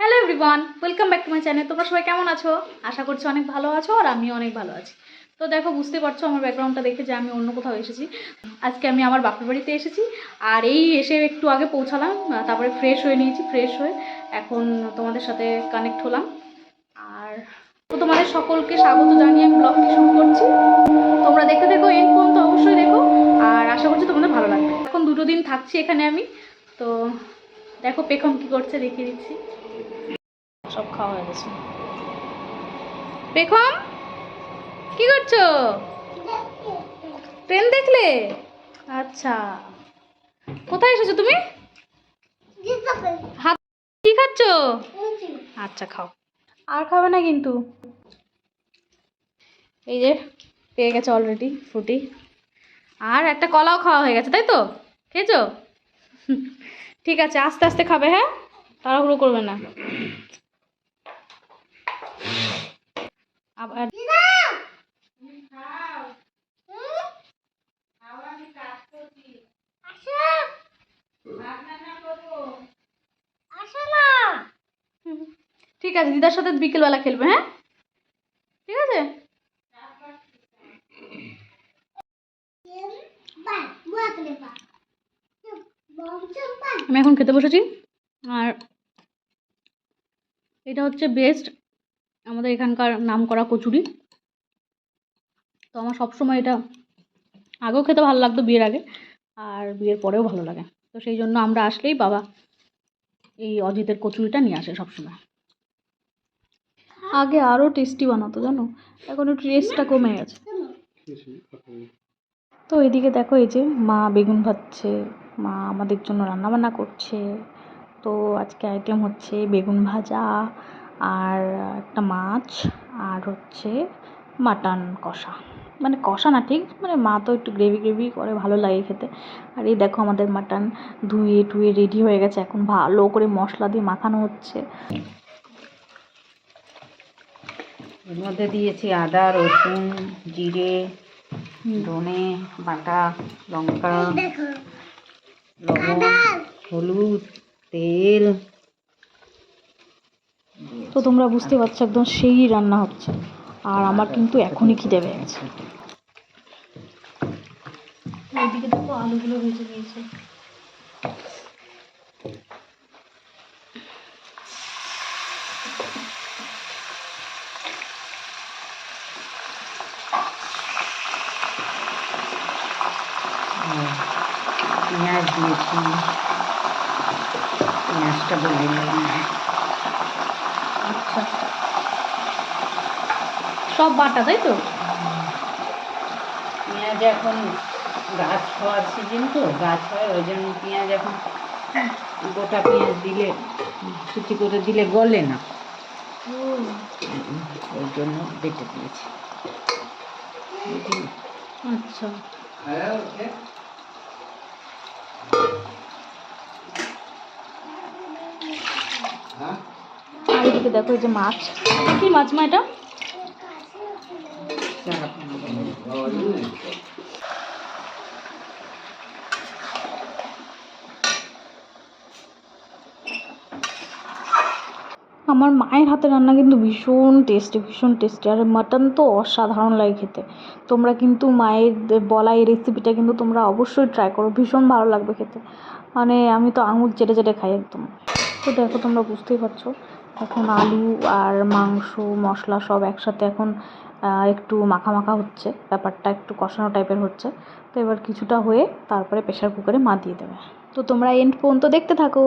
Hello everyone, welcome back to my channel. তোমরা সবাই কেমন আছো? আশা করছি অনেক ভালো আছো, আর আমিও অনেক ভালো আছি। তো দেখো, বুঝতে পারছো আমার ব্যাকগ্রাউন্ডটা দেখে যে আমি অন্য কোথাও এসেছি। আজকে আমি আমার বাপের বাড়িতে এসেছি, আর এই এসে একটু আগে পৌঁছালাম। তারপরে ফ্রেশ হয়ে নিয়েছি, ফ্রেশ হয়ে এখন তোমাদের সাথে কানেক্ট হলাম। আর তো তোমাদের সকলকে স্বাগত জানিয়ে আমি ব্লগটি শুরু করছি। তোমরা দেখতে দেখো, এন্ড পর্যন্ত অবশ্যই দেখো, আর আশা করছি তোমাদের ভালো লাগবে। এখন 2 দিন থাকছি এখানে আমি। তো দেখো পেখম কী করছে দেখিয়ে দিচ্ছি। সব খাওয়া হয়ে গেছে। পেখম কি করছো? ট্রেন দেখলে? আচ্ছা, কোথায় এসেছো তুমি? হাত কি খাচ্ছো? আচ্ছা খাও, আর খাবে না কিন্তু। এই যে পেয়ে গেছে অলরেডি ফ্রুটি, আর একটা কলাও খাওয়া হয়ে গেছে, তাই তো? খেয়েছো? ঠিক আছে, আস্তে আস্তে খাবে, হ্যাঁ, তাড়াহুড়ো করবে না। আবার ঠিক আছে, দিদার সাথে বিকেলবেলা খেলবে, হ্যাঁ ঠিক আছে। আমি এখন খেতে বসেছি, আর এটা হচ্ছে বেস্ট আমাদের এখানকার নামকরা কচুরি। তো আমার সবসময় এটা আগেও খেতে ভালো লাগতো, বিয়ের আগে, আর বিয়ের পরেও ভালো লাগে। তো সেই জন্য আমরা আসলেই বাবা এই অজিতের কচুরিটা নিয়ে আসে সবসময়। আগে আরও টেস্টি বানাতো জানো, এখন একটু টেস্টটা কমে গেছে। তো এদিকে দেখো, এই যে মা বেগুন ভাজছে, মা আমাদের জন্য রান্নাবান্না করছে। তো আজকে আইটেম হচ্ছে বেগুন ভাজা, আর একটা মাছ, আর হচ্ছে মাটন কষা। মানে কষা না ঠিক, মানে মা তো একটু গ্রেভি গ্রেভি করে, ভালো লাগে খেতে। আর এই দেখো আমাদের মাটন ধুয়ে টুয়ে রেডি হয়ে গেছে, এখন ভালো করে মশলা দিয়ে মাখানো হচ্ছে। এর মধ্যে দিয়েছি আদা, রসুন, জিরে, ধনে বাটা, লঙ্কা, লবণ, হলুদ, তেল। তো তোমরা বুঝতে পারছো একদম সেই রান্না হচ্ছে, আর আমার কিন্তু এখনই খিদে পেয়ে গেছে। ওইদিকে দেখো আলুগুলো ভেজে দিয়েছে। পেঁয়াজ দিয়েছি, পেঁয়াজটা বলে নিলাম। আচ্ছা, সব বাটা তাই তো? পেঁয়াজ এখন গাছ হওয়ার সিজন, তো গাছ হয়, ওই জন্য পেঁয়াজ এখন গোটা পেঁয়াজ দিলে, কুচি করে দিলে গলে না, ওই জন্য বেটে দিয়েছি। আচ্ছা, আর এদিকে দেখো এই যে মাছ। কি মাছ মা এটা? আমার মায়ের হাতে রান্না কিন্তু ভীষণ টেস্টি, ভীষণ টেস্টি, আর মাটন তো অসাধারণ লাগে খেতে। তোমরা কিন্তু মায়ের বলা এই রেসিপিটা কিন্তু তোমরা অবশ্যই ট্রাই করো, ভীষণ ভালো লাগবে খেতে। মানে আমি তো আঙুল চেটে চেটে খাই একদম। তো দেখো তোমরা বুঝতেই পারছো, এখন আলু আর মাংস মশলা সব একসাথে এখন একটু মাখা মাখা হচ্ছে, ব্যাপারটা একটু কষানো টাইপের হচ্ছে। তো এবার কিছুটা হয়ে তারপরে প্রেশার কুকারে মা দিয়ে দেবে। তো তোমরা এন্ড পর্যন্ত দেখতে থাকো।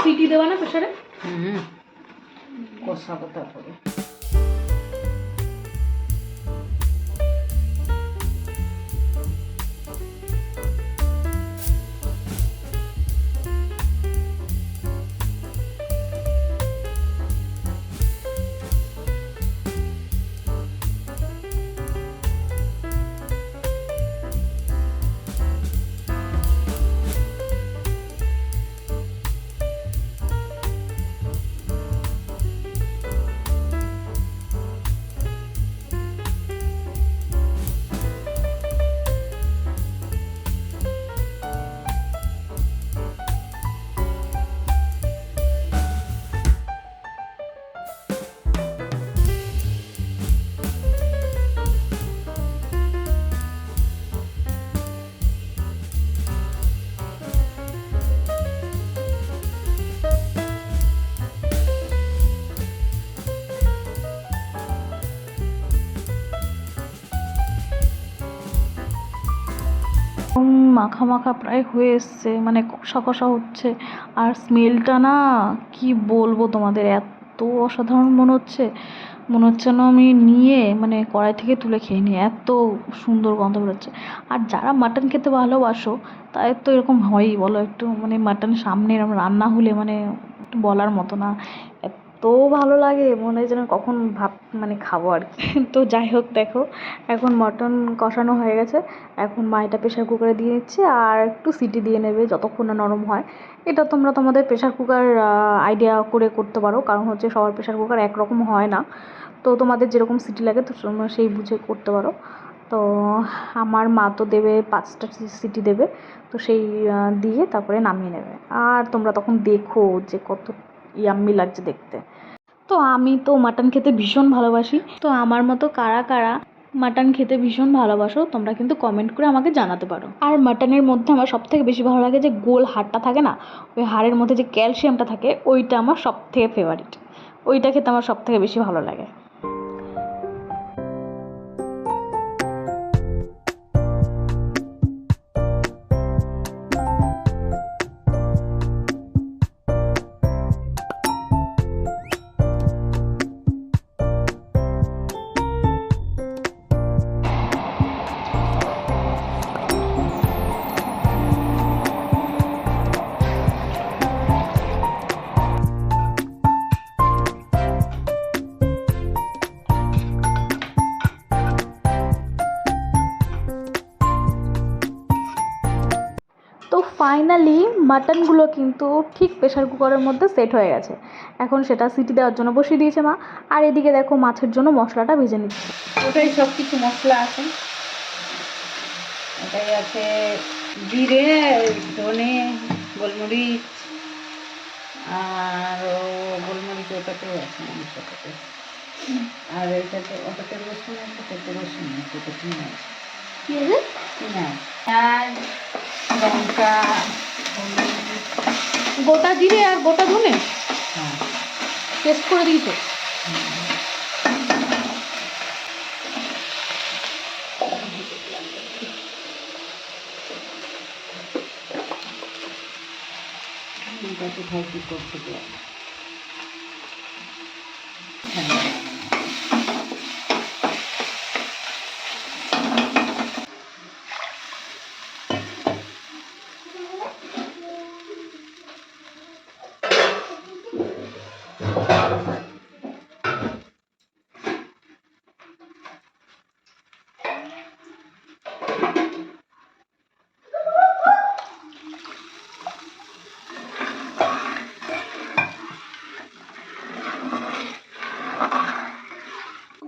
সিটি দেওয়া না প্রেশারে? কষাবো তারপরে। মাখা মাখা প্রায় হয়ে এসছে, মানে কষা কষা হচ্ছে। আর স্মেলটা না কি বলবো তোমাদের, এত অসাধারণ মনে হচ্ছে না আমি নিয়ে মানে কড়াই থেকে তুলে খেয়ে নিই, এত সুন্দর গন্ধ বেরোচ্ছে। আর যারা মাটন খেতে ভালোবাসো তাদের তো এরকম হয়ই বলো, একটু মানে মাটন সামনে এরকম রান্না হলে মানে বলার মতো না, এত ভালো লাগে, মনে হয় যেন কখন ভাত মানে খাবো আর কি। তো যাই হোক, দেখো এখন মটন কষানো হয়ে গেছে, এখন মা এটা প্রেশার কুকারে দিয়ে দিচ্ছে আর একটু সিটি দিয়ে নেবে যতক্ষণ না নরম হয়। এটা তোমরা তোমাদের প্রেশার কুকার আইডিয়া করে করতে পারো, কারণ হচ্ছে সবার প্রেশার কুকার একরকম হয় না, তো তোমাদের যেরকম সিটি লাগে তো তোমরা সেই বুঝে করতে পারো। তো আমার মা তো দেবে 5টা সিটি দেবে, তো সেই দিয়ে তারপরে নামিয়ে নেবে। আর তোমরা তখন দেখো যে কত ইয়াম্মি লাগছে দেখতে। তো আমি তো মাটন খেতে ভীষণ ভালোবাসি, তো আমার মতো কারা কারা মাটন খেতে ভীষণ ভালোবাসো তোমরা কিন্তু কমেন্ট করে আমাকে জানাতে পারো। আর মাটনের মধ্যে আমার সবথেকে বেশি ভালো লাগে যে গোল হাড়টা থাকে না, ওই হাড়ের মধ্যে যে ক্যালসিয়ামটা থাকে ওইটা আমার সবথেকে ফেভারিট, ওইটা খেতে আমার সবথেকে বেশি ভালো লাগে। তো ফাইনালি মাটনগুলো কিন্তু ঠিক প্রেশার কুকারের মধ্যে সেট হয়ে গেছে, এখন সেটা সিটি দেওয়ার জন্য বসিয়ে দিয়েছে মা। আর এদিকে দেখো মাছের জন্য মশলাটা ভেজে নিচ্ছে। ওটাই সব কিছু মশলা আছে, ওটাই আছে জিরে, ধনে, গোলমরিচ, আর গোলমরিচ ওটাতেও আছে মাংসটাতে, আর এটাতে ওটাতে রসুন আছে, সেটা রসুন আছে, ওটা পেঁয়াজ, কি আছে? পেঁয়াজ, লঙ্কা, হলুদ, গোটা জিরে আর গোটা ধনে হ্যাঁ, পেস্ট করে দিয়েছো? এটাকে ভাজি করতে দেওয়া।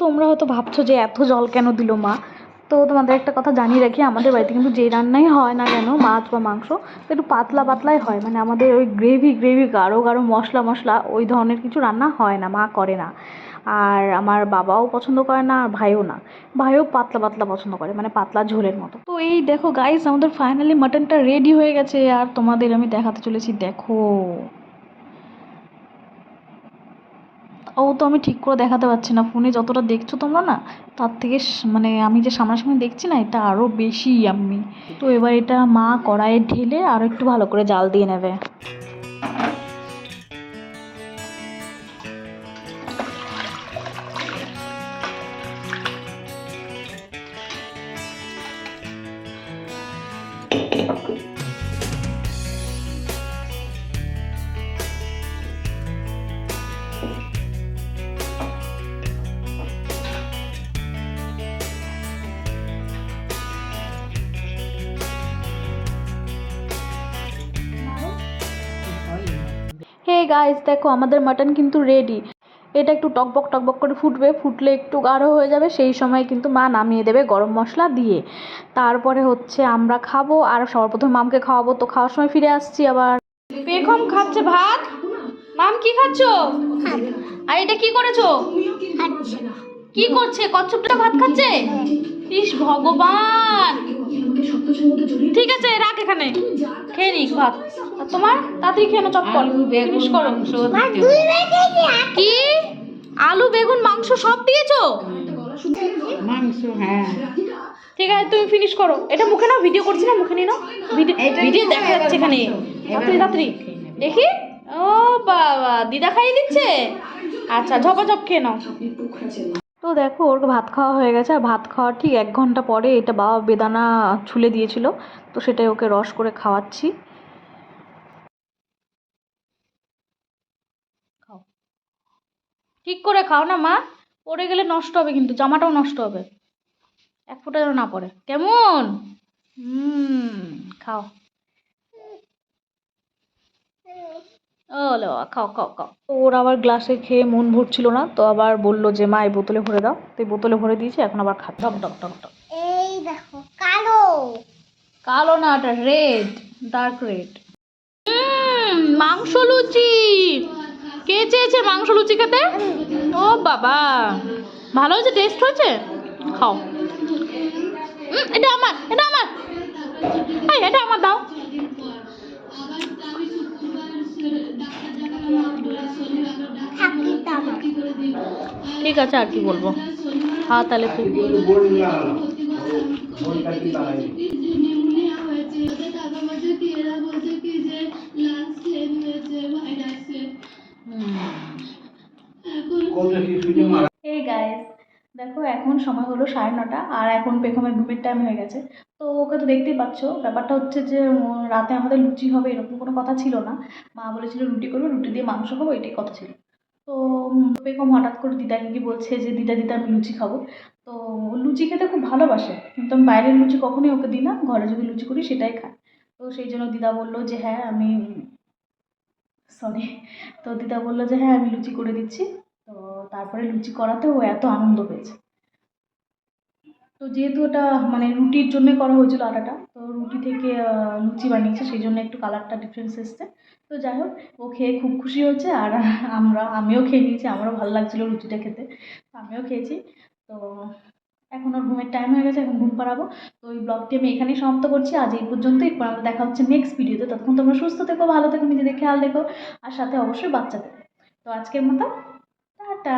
তোমরা হয়তো ভাবছো যে এত জল কেন দিল মা, তো তোমাদের একটা কথা জানিয়ে রাখি, আমাদের বাড়িতে কিন্তু যেই রান্নাই হয় না কেন মাছ বা মাংস তো একটু পাতলা পাতলাই হয়, মানে আমাদের ওই গ্রেভি গাঢ় গাঢ় মশলা মশলা ওই ধরনের কিছু রান্না হয় না, মা করে না। আর আমার বাবাও পছন্দ করে না, আর ভাইও না, ভাইও পাতলা পাতলা পছন্দ করে, মানে পাতলা ঝোলের মতো। তো এই দেখো গাইস, আমাদের ফাইনালি মাটনটা রেডি হয়ে গেছে, আর তোমাদের আমি দেখাতে চলেছি, দেখো। ও তো আমি ঠিক করে দেখাতে পারছি না, ফোনে যতটা দেখছো তোমরা না তার থেকে মানে আমি যে সামনাসামনি দেখছি না এটা আরও বেশি ইয়াম্মি। তো এবার এটা মা কড়াইয়ে ঢেলে আরও একটু ভালো করে জাল দিয়ে নেবে। হে গাইস, দেখো আমাদের মাটন কিন্তু রেডি। এটা একটু টকবক টকবক করে ফুটবে, ফুটলে একটু গাঢ় হয়ে যাবে, সেই সময় কিন্তু মা নামিয়ে দেবে গরম মশলা দিয়ে। তারপরে হচ্ছে আমরা খাবো, আর সবার প্রথমে মামকে খাওয়াবো, তো খাওয়ার সময় ফিরে আসছি আবার। পেখম খাচ্ছে ভাত। মাম কি খাচ্ছো? আর এটা কি করেছো? কি করছে? কচ্ছপটা ভাত খাচ্ছে? ইস ভগবান, ঠিক আছে রাখ এখানে, খেয়ে নিক ভাত। আর তোমার তাড়াতাড়ি খেয়ে নাও, চটপট ফিনিশ করো। কি আলু বেগুন মাংস সব দিয়েছো? মাংস, হ্যাঁ। ঠিক আছে তুমি ফিনিশ করো, এটা মুখে নাও, ভিডিও করছি না, মুখে নিয়ে নাও, ভিডিও দেখা যাচ্ছে এখানে, তাড়াতাড়ি তাড়াতাড়ি দেখি। ও বাবা, দিদা খাইয়ে দিচ্ছে। আচ্ছা ঝপাঝপ খেয়ে নাও। তো দেখো ওর ভাত খাওয়া হয়ে গেছে, আর ভাত খাওয়ার ঠিক 1 ঘন্টা পরে এটা বাবা বেদানা ছুলে দিয়েছিল, তো সেটাই ওকে রস করে খাওয়াচ্ছি। খাও, ঠিক করে খাও না মা, পড়ে গেলে নষ্ট হবে, কিন্তু জামাটাও নষ্ট হবে, এক ফোঁটা যেন না পড়ে, কেমন? খাও। ও লো, খাও খাও খাও। তো ওর আবার গ্লাসে খেয়ে মন ভরছিল না, তো আবার বললো যে মা এই বোতলে ভরে দাও, তো এই বোতলে ভরে দিয়েছি, এখন আবার খাবে। টক টক টক টক। এই দেখো কালো। কালো না, ওটা রেড, ডার্ক রেড। মাংস লুচি, কে চেয়েছে মাংস লুচি খেতে? ও বাবা, ভালো হয়েছে, টেস্ট হয়েছে, খাও। এটা আমার, এটা আমার, এই এটা আমার দাও। ঠিক আছে, আর কি বলবো, হ্যাঁ তাহলে তুই। এই গাইস, দেখো এখন সময় হলো 9:30, আর এখন পেখমের ঘুমের টাইম হয়ে গেছে। তো ওকে তো দেখতেই পাচ্ছ, ব্যাপারটা হচ্ছে যে রাতে আমাদের লুচি হবে এরকম কোনো কথা ছিল না, মা বলেছিল রুটি করবো, রুটি দিয়ে মাংস খাবো, এটাই কথা ছিল। তো পেখম হঠাৎ করে দিদাকে কি বলছে যে দিদা দিদা আমি লুচি খাবো। তো ও লুচি খেতে খুব ভালোবাসে, কিন্তু আমি বাইরের লুচি কখনোই ওকে দিই না, ঘরে যদি লুচি করি সেটাই খায়। তো সেই জন্য দিদা বললো যে হ্যাঁ আমি, সরি, তো দিদা বললো যে হ্যাঁ আমি লুচি করে দিচ্ছি। তো তারপরে লুচি করাতে ও এত আনন্দ পেয়েছে। তো যেহেতু ওটা মানে রুটির জন্য করা হয়েছিল আটাটা, তো রুটি থেকে লুচি বানিয়েছে, সেই জন্য একটু কালারটা ডিফারেন্স এসছে। তো যাই হোক, ও খেয়ে খুব খুশি হয়েছে, আর আমিও খেয়ে নিয়েছি, আমারও ভালো লাগছিলো লুচিটা খেতে, তো আমিও খেয়েছি। তো এখন ওর ঘুমের টাইম হয়ে গেছে, এখন ঘুম পাড়াবো। তো ওই ব্লগটি আমি এখানেই সমাপ্ত করছি, আজ এই পর্যন্তই। আমাদের দেখা হচ্ছে নেক্সট ভিডিওতে, ততক্ষণ তোমরা সুস্থ থেকো, ভালো থেকো, নিজেদের খেয়াল রেখো, আর সাথে অবশ্যই বাচ্চাদের। তো আজকের মতো টাটা।